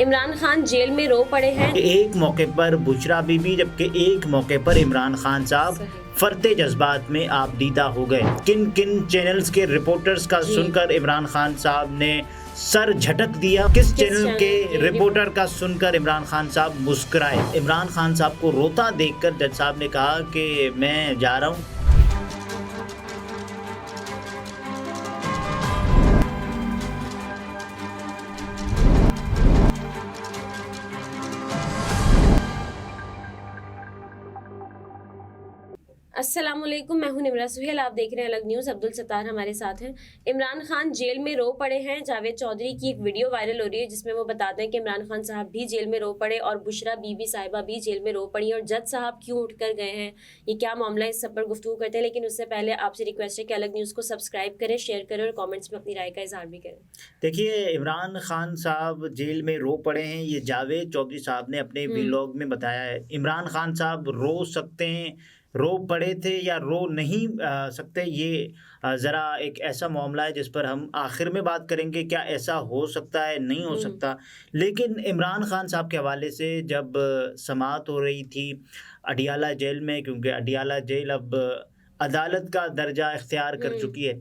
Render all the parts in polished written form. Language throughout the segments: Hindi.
इमरान खान जेल में रो पड़े हैं। एक मौके पर बुशरा बीबी जबकि एक मौके पर इमरान खान साहब सही। फरते जज्बात में आप दीदा हो गए। किन किन चैनल्स के रिपोर्टर्स का जी। सुनकर इमरान खान साहब ने सर झटक दिया, किस चैनल के रिपोर्टर का सुनकर इमरान खान साहब मुस्कुराए। इमरान खान साहब को रोता देखकर जज साहब ने कहा कि मैं जा रहा हूँ। अस्सलामुअलैकुम, मैं हूं निमरा सुहेल। आप देख रहे हैं अलग न्यूज़। अब्दुल सत्तार हमारे साथ हैं। इमरान खान जेल में रो पड़े हैं। जावेद चौधरी की एक वीडियो वायरल हो रही है जिसमें वो बताते हैं कि इमरान खान साहब भी जेल में रो पड़े और बुशरा बीबी साहिबा भी जेल में रो पड़ी और जज साहब क्यों उठ कर गए हैं, ये क्या मामला है, इस सब पर गुफ्तगू करते हैं। लेकिन उससे पहले आपसे रिक्वेस्ट है कि अलग न्यूज़ को सब्सक्राइब करें, शेयर करें और कॉमेंट्स में अपनी राय का इजहार भी करें। देखिए, इमरान खान साहब जेल में रो पड़े हैं, ये जावेद चौधरी साहब ने अपने व्लॉग में बताया है। इमरान खान साहब रो सकते हैं, रो पड़े थे या रो नहीं सकते, ये ज़रा एक ऐसा मामला है जिस पर हम आखिर में बात करेंगे। क्या ऐसा हो सकता है, नहीं हो सकता। लेकिन इमरान खान साहब के हवाले से जब समाअत हो रही थी अडियाला जेल में, क्योंकि अडियाला जेल अब अदालत का दर्जा इख्तियार कर चुकी है,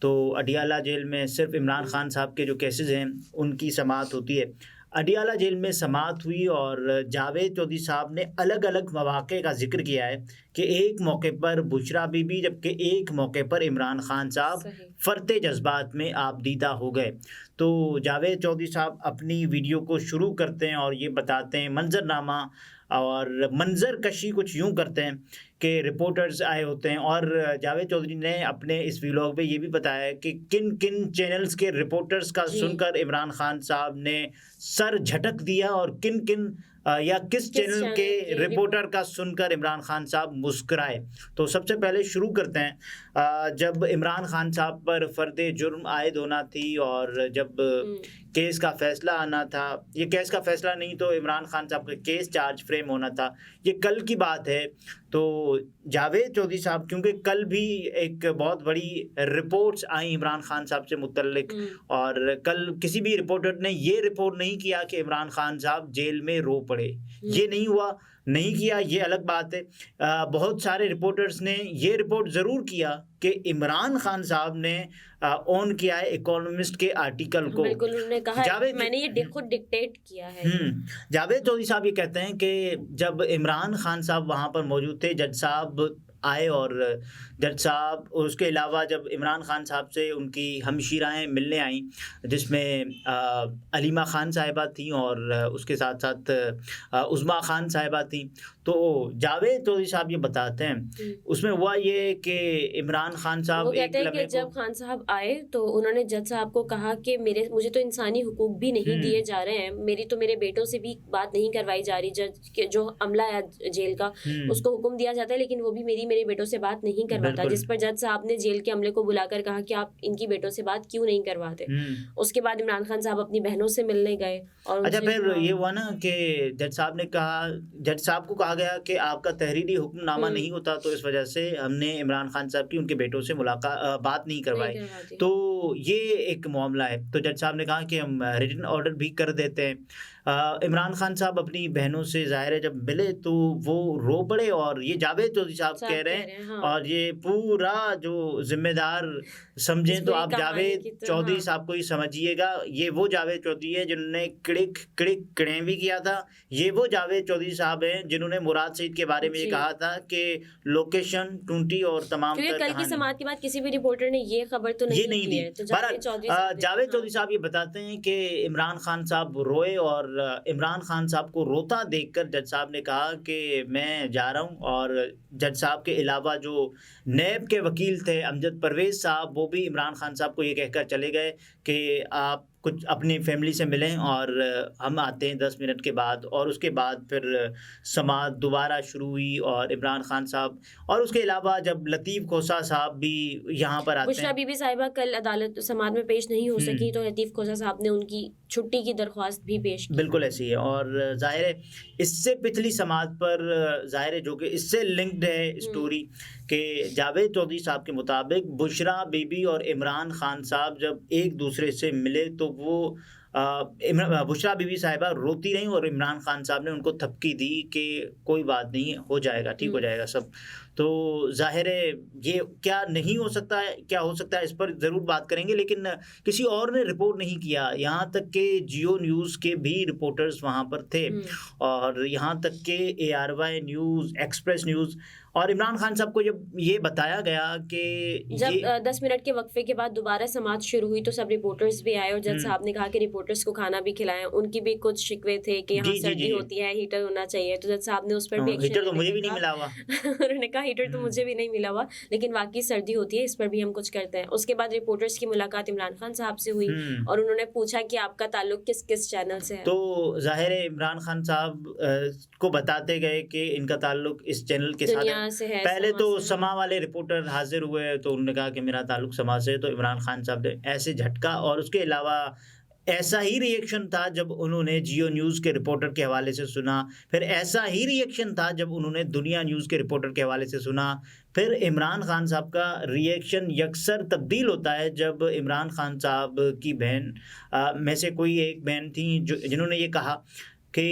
तो अडियाला जेल में सिर्फ इमरान खान साहब के जो केसेस हैं उनकी समाअत होती है। अडियाला जेल में समाअत हुई और जावेद चौधरी साहब ने अलग अलग मौक़े का जिक्र किया है कि एक मौके पर बुशरा बीबी जबकि एक मौके पर इमरान खान साहब फरते जज्बात में आप दीदा हो गए। तो जावेद चौधरी साहब अपनी वीडियो को शुरू करते हैं और ये बताते हैं, मंजरनामा और मंजर कशी कुछ यूँ करते हैं कि रिपोर्टर्स आए होते हैं। और जावेद चौधरी ने अपने इस व्लॉग में ये भी बताया कि किन किन चैनल्स के रिपोर्टर्स का सुनकर इमरान खान साहब ने सर झटक दिया और किन किन या किस चैनल के रिपोर्टर का सुनकर इमरान खान साहब मुस्कुराए। तो सबसे पहले शुरू करते हैं जब इमरान खान साहब पर फर्दे जुर्म आयद होना थी और जब केस का फैसला आना था। ये केस का फैसला नहीं तो इमरान खान साहब का केस चार्ज फ्रेम होना था, ये कल की बात है। तो जावेद चौधरी साहब, क्योंकि कल भी एक बहुत बड़ी रिपोर्ट्स आई इमरान खान साहब से मुतल्लिक, और कल किसी भी रिपोर्टर ने ये रिपोर्ट नहीं किया कि इमरान खान साहब जेल में रो पड़े। ये नहीं हुआ, नहीं किया, ये अलग बात है। बहुत सारे रिपोर्टर्स ने ये रिपोर्ट ज़रूर किया कि इमरान खान साहब ने ऑन किया है इकोनॉमिस्ट के आर्टिकल को। बिल्कुल, उन्होंने कहा है मैंने ये खुद डिक्टेट किया है। जावेद चौधरी साहब ये कहते हैं कि जब इमरान खान साहब वहाँ पर मौजूद थे, जज साहब आए और जज साहब, और उसके अलावा जब इमरान खान साहब से उनकी हमशीराएँ मिलने आईं, जिसमें अलीमा खान साहिबा थीं और उसके साथ साथ उज़्मा खान साहिबा थीं। तो जावेद चौधरी साहब ये बताते हैं, उसमें हुआ ये कि इमरान खान साहब, वो कहते हैं कि जब खान साहब आए तो उन्होंने जज साहब को कहा कि मुझे तो इंसानी हुकूक भी नहीं दिए जा रहे हैं, मेरे बेटों से भी बात नहीं करवाई जा रही। जज के जो अमला है जेल का, उसको हुक्म दिया जाता है लेकिन वो भी मेरे बेटों से बात नहीं करवाता, जिस पर जज साहब ने जेल के अमले को बुलाकर कहा कि आप इनकी बेटों से बात क्यों नहीं करवाते। उसके बाद इमरान खान साहब अपनी बहनों से मिलने गए और अच्छा, फिर ये हुआ ना कि जज साहब ने कहा, जज साहब को कहा गया कि आपका तहरीरी हुक्मनामा नहीं होता, तो इस वजह से हमने इमरान खान साहब की उनके बेटों से बात नहीं करवाई। तो ये एक मामला है। तो जज साहब ने कहा कि हम रिटन ऑर्डर भी कर देते हैं। इमरान खान साहब अपनी बहनों से ज़ाहिर है जब मिले तो वो रो पड़े, और ये जावेद चौधरी साहब कह रहे हैं। हाँ। और ये पूरा जो जिम्मेदार समझें तो आप जावेद चौधरी साहब को ही समझिएगा। ये वो जावेद चौधरी है जिन्होंने क्लिक क्लिक कड़े भी किया था। ये वो जावेद चौधरी साहब हैं जिन्होंने मुराद सईद के बारे में ये कहा था कि लोकेशन 20 और तमाम कल की समाअत के बाद किसी भी रिपोर्टर ने ये खबर तो नहीं दी है। तो जावेद चौधरी साहब ये बताते हैं कि इमरान खान साहब रोए और इमरान खान साहब को रोता देखकर जज साहब ने कहा कि मैं जा रहा हूँ। और जज साहब के अलावा जो नैब के वकील थे अमजद परवेज़ साहब, वो भी इमरान खान साहब को ये कहकर चले गए कि आप कुछ अपनी फैमिली से मिलें और हम आते हैं 10 मिनट के बाद। और उसके बाद फिर समाअत दोबारा शुरू हुई और इमरान खान साहब, और उसके अलावा जब लतीफ़ खोसा साहब भी यहाँ पर आते हैं। बुशरा बीबी साहिबा कल अदालत समाअत में पेश नहीं हो सकी तो लतीफ़ खोसा साहब ने उनकी छुट्टी की दरख्वास्त भी पेश की। बिल्कुल ऐसी है। और ज़ाहिर है इससे पिछली समाअत पर ज़ाहिर है जो कि इससे लिंक्ड है स्टोरी कि जावेद चौधरी साहब के मुताबिक बुशरा बीबी और इमरान खान साहब जब एक दूसरे से मिले तो वो बुशरा बीबी साहिबा रोती रहीं और इमरान खान साहब ने उनको थपकी दी कि कोई बात नहीं, हो जाएगा, ठीक हो जाएगा सब। तो ज़ाहिर है ये क्या नहीं हो सकता है, क्या हो सकता है, इस पर ज़रूर बात करेंगे। लेकिन किसी और ने रिपोर्ट नहीं किया, यहाँ तक कि जियो न्यूज़ के भी रिपोर्टर्स वहाँ पर थे, और यहाँ तक कि ARY न्यूज़, एक्सप्रेस न्यूज़, और इमरान खान साहब को जब ये बताया गया कि जब 10 मिनट के वक्फे के बाद दोबारा समाअत शुरू हुई तो सब रिपोर्टर्स भी आए और जज साहब ने कहा कि रिपोर्टर्स को खाना भी खिलाएं। उनकी भी कुछ शिकवे थे कि यहाँ सर्दी होती है, हीटर होना चाहिए, तो जज साहब ने उस पर भी एक्शन हीटर तो मुझे भी नहीं मिला हुआ उन्होंने कहा हीटर तो मुझे भी नहीं मिला हुआ, लेकिन वाकई सर्दी होती है, इस पर भी हम कुछ करते हैं। उसके बाद रिपोर्टर्स की मुलाकात इमरान खान साहब से हुई और उन्होंने पूछा कि आपका ताल्लुक किस किस चैनल से है। तो जाहिर है इमरान खान साहब को बताते गए कि इनका ताल्लुक इस चैनल के साथ है। पहले तो समा वाले रिपोर्टर हाजिर हुए तो उन्होंने कहा कि मेरा ताल्लुक समा से, तो इमरान खान साहब ने ऐसे झटका। और उसके अलावा ऐसा ही रिएक्शन था जब उन्होंने जियो न्यूज़ के रिपोर्टर के हवाले से सुना, फिर ऐसा ही रिएक्शन था जब उन्होंने दुनिया न्यूज़ के रिपोर्टर के हवाले से सुना। फिर इमरान खान साहब का रिएक्शन यकसर तब्दील होता है जब इमरान खान साहब की बहन में से कोई एक बहन थी जिन्होंने ये कहा कि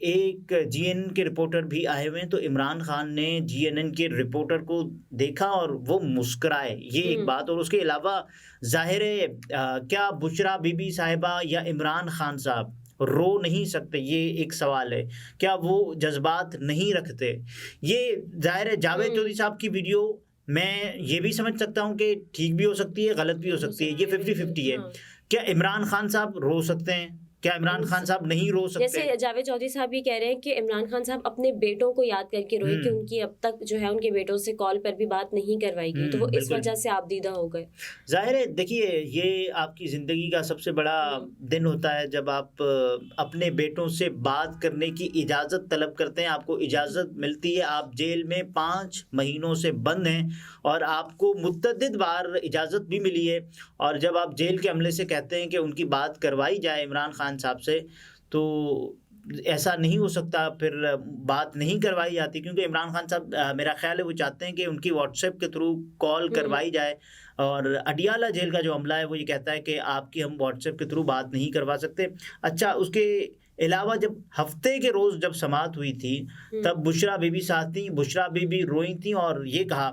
एक GNN के रिपोर्टर भी आए हुए हैं, तो इमरान खान ने GNN के रिपोर्टर को देखा और वो मुस्कुराए, ये एक बात। और उसके अलावा जाहिर है क्या बुशरा बीबी साहिबा या इमरान खान साहब रो नहीं सकते, ये एक सवाल है। क्या वो जज्बात नहीं रखते? ये जाहिर है जावेद चौधरी साहब की वीडियो मैं ये भी समझ सकता हूँ कि ठीक भी हो सकती है, गलत भी हो सकती है, ये 50-50 है। क्या इमरान खान साहब रो सकते हैं? क्या इमरान खान साहब नहीं रो सकते? जैसे जावेद चौधरी साहब भी कह रहे हैं कि इमरान खान साहब अपने बेटों को याद करके रोए कि उनकी अब तक जो है उनके बेटों से कॉल पर भी बात नहीं करवाई गई, तो वो इस वजह से आपदीदा हो गए। जाहिर है देखिए ये आपकी ज़िंदगी का सबसे बड़ा दिन होता है जब आप अपने बेटों से बात करने की इजाज़त तलब करते हैं, आपको इजाज़त मिलती है। आप जेल में 5 महीनों से बंद हैं और आपको मुतअद्दिद बार इजाज़त भी मिली है, और जब आप जेल के अमले से कहते हैं कि उनकी बात करवाई जाए इमरान खान साहब से, तो ऐसा नहीं हो सकता, फिर बात नहीं करवाई जाती। क्योंकि इमरान खान साहब मेरा ख्याल है वो चाहते हैं कि उनकी व्हाट्सएप के थ्रू कॉल करवाई जाए, और अडियाला जेल का जो अमला है वो ये कहता है कि आपकी हम व्हाट्सएप के थ्रू बात नहीं करवा सकते। अच्छा, उसके अलावा जब हफ्ते के रोज़ जब समाअत हुई थी तब बुशरा बीबी साथ थी, बुशरा बीबी रोई थी और ये कहा,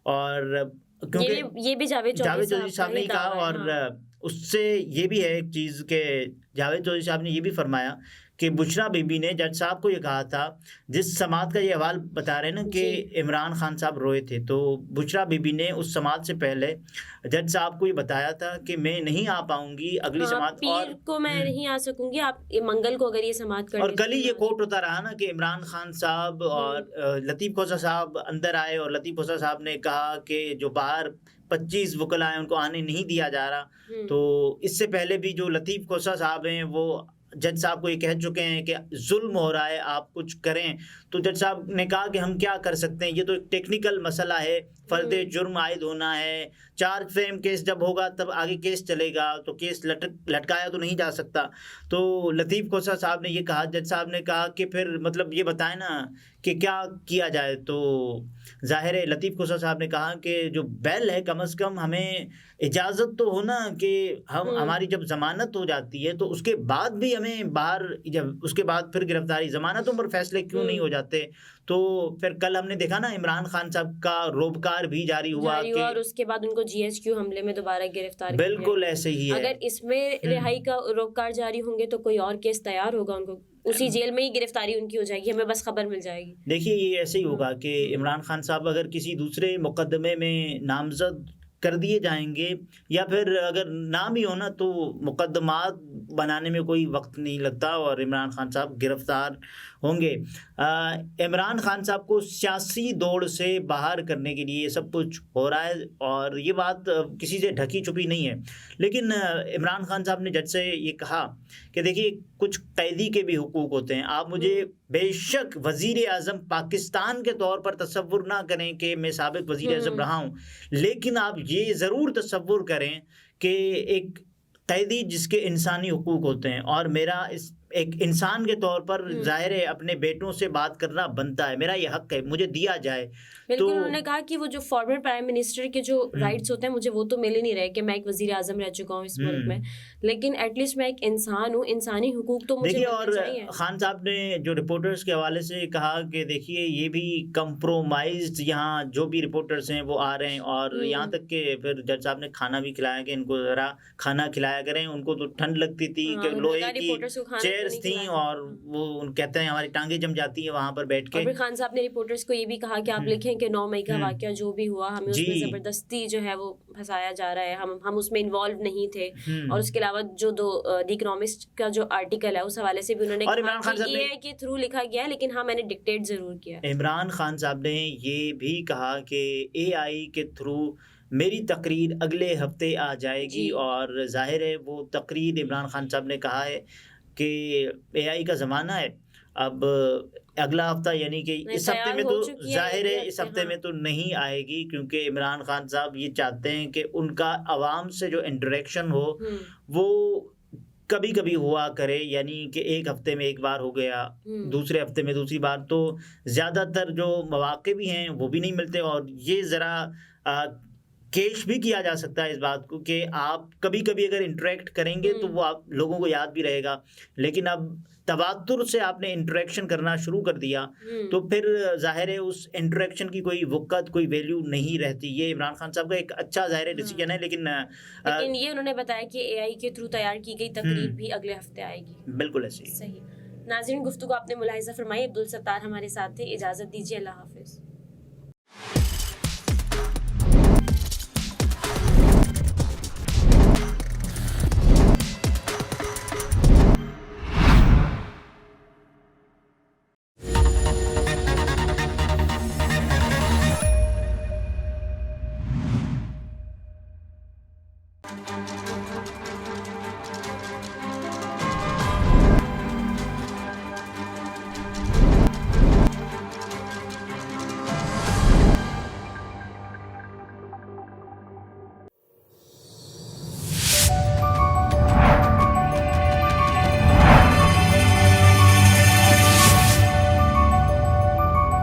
और क्योंकि ये भी जावेद चौधरी साहब ने कहा, और उससे ये भी है एक चीज़ कि जावेद चौधरी साहब ने ये भी फरमाया कि बुशरा बीबी ने जज साहब को ये कहा था, जिस समाअत का ये हवाल बता रहे हैं ना कि इमरान खान साहब रोए थे, तो बुशरा बीबी ने उस समाअत से पहले जज साहब को ये बताया था कि मैं नहीं आ पाऊंगी अगली समाअत, पीर को मैं नहीं आ सकूंगी, आप मंगल को अगर ये समाअत कर। और कल ही ये कोट होता रहा ना कि इमरान खान साहब और लतीफ़ खोसा साहब अंदर आए और लतीफ़ खोसा साहब ने कहा कि जो बाहर 25 वकला हैं उनको आने नहीं दिया जा रहा। तो इससे पहले भी जो लतीफ़ खोसा साहब हैं वो जज साहब को ये कह चुके हैं कि जुल्म हो रहा है, आप कुछ करें। तो जज साहब ने कहा कि हम क्या कर सकते हैं, ये तो एक टेक्निकल मसला है, फर्द जुर्म आयद होना है, चार्ज फ्रेम केस जब होगा तब आगे केस चलेगा, तो केस लटकाया तो नहीं जा सकता। तो लतीफ़ खोसा साहब ने ये कहा, जज साहब ने कहा कि फिर मतलब ये बताएं ना कि क्या किया जाए। तो जाहिर है लतीफ़ खोसा साहब ने कहा कि जो बैल है कम से कम हमें इजाज़त तो हो ना कि हम हमारी जब ज़मानत हो जाती है तो उसके बाद भी हमें बाहर, जब उसके बाद फिर गिरफ्तारी, ज़मानतों पर फैसले क्यों नहीं हो जाते। तो फिर कल हमने देखा ना इमरान खान साहब का रोबकार भी जारी हुआ और उसके बाद उनको GHQ हमले में दोबारा गिरफ्तार, बिल्कुल ऐसे ही है। अगर इसमें रिहाई का रोबकार जारी होंगे तो कोई और केस तैयार होगा, उनको उसी जेल में ही गिरफ्तारी उनकी हो जाएगी, हमें बस खबर मिल जाएगी। देखिए ये ऐसे ही होगा कि इमरान खान साहब अगर किसी दूसरे मुकदमे में नामजद कर दिए जाएंगे, या फिर अगर ना भी हो ना तो मुकदमात बनाने में कोई वक्त नहीं लगता और इमरान खान साहब गिरफ्तार होंगे। इमरान खान साहब को सियासी दौड़ से बाहर करने के लिए सब कुछ हो रहा है और ये बात किसी से ढकी छुपी नहीं है। लेकिन इमरान खान साहब ने जज से ये कहा कि देखिए कुछ कैदी के भी हुकूक होते हैं, आप मुझे बेशक वज़ीर आज़म पाकिस्तान के तौर पर तसव्वुर ना करें कि मैं साबिक वज़ीर आज़म रहा हूँ, लेकिन आप ये ज़रूर तसव्वुर करें कि एक कैदी जिसके इंसानी हुकूक होते हैं, और मेरा इस एक इंसान के तौर पर जाहिर है अपने बेटों से बात करना बनता है, मेरा ये हक है, मुझे दिया जाए। बिल्कुल, तो उन्होंने कहा कि वो जो फॉर्मर प्राइम मिनिस्टर के जो राइट्स होते हैं मुझे वो तो मिल ही नहीं रहे कि मैं एक वजीर आजम रह चुका हूँ इस मुल्क में, लेकिन एटलीस्ट मैं एक इंसान हूँ, इंसानी हुकूक तो मुझे देखिए, मिलने और चाहिए। खान साहब ने जो रिपोर्टर्स के हवाले से कहा कि देखिए ये भी कंप्रोमाइज्ड, यहाँ जो भी रिपोर्टर्स हैं वो आ रहे हैं, और यहाँ तक कि फिर जज साहब ने खाना भी खिलाया कि इनको ज़रा खाना खिलाया करें, उनको तो ठंड लगती थी कि हाँ, लोहे लगा की रिपोर्टर्स को खाना क्यों चेयर्स नहीं थी, खिलाया। और वो कहते हैं हमारी टांगे जम जाती हैं वहाँ पर बैठ और के। फिर खान साहब ने रिपोर्टर्स को ये भी कहा कि आप लिखें कि 9 मई का वाकया जो भी हुआ हमें उसमें जी। ज़बरदस्ती जो है वो फंसाया जा रहा है, हम उसमें इन्वॉल्व नहीं थे। हम्म। और उसके अलावा जो द इकोनॉमिस्ट का जो आर्टिकल है उस हवाले से भी उन्होंने और कहा इमरान खान कि साहब ने AI के थ्रू लिखा गया है, लेकिन हाँ मैंने डिक्टेट ज़रूर किया है। इमरान खान साहब ने ये भी कहा कि AI के थ्रू मेरी तकरीर अगले हफ्ते आ जाएगी, जी। और जाहिर है वो तकरीर इमरान खान साहब ने कहा है कि AI का ज़माना है, अब अगला हफ्ता यानी कि नहीं, इस हफ्ते तैयार में हो तो चुकी है जाहिर है अगले इस हफ्ते, हफ्ते हाँ। में तो नहीं आएगी, क्योंकि इमरान खान साहब ये चाहते हैं कि उनका आवाम से जो इंटरेक्शन हो वो कभी कभी हुआ करे, यानी कि एक हफ्ते में एक बार हो गया, दूसरे हफ्ते में दूसरी बार, तो ज़्यादातर जो मौके भी हैं वो भी नहीं मिलते। और ये ज़रा केश भी किया जा सकता है इस बात को कि आप कभी कभी अगर इंटरेक्ट करेंगे तो वो आप लोगों को याद भी रहेगा, लेकिन अब तवातुर से आपने इंटरेक्शन करना शुरू कर दिया तो फिर जाहिर है उस इंटरेक्शन की कोई वक़्त, कोई वैल्यू नहीं रहती। ये इमरान खान साहब का एक अच्छा जाहिर है डिसीजन है, लेकिन ये उन्होंने बताया कि AI के थ्रू तैयार की गई तकरीर भी अगले हफ्ते आएगी। बिल्कुल ऐसे ही। सही। नाज़रीन, गुफ्तगू आपने मुलाहिज़ा फरमाई। अब्दुल सत्तार हमारे साथ थे। इजाज़त दीजिए, अल्लाह हाफ़िज़।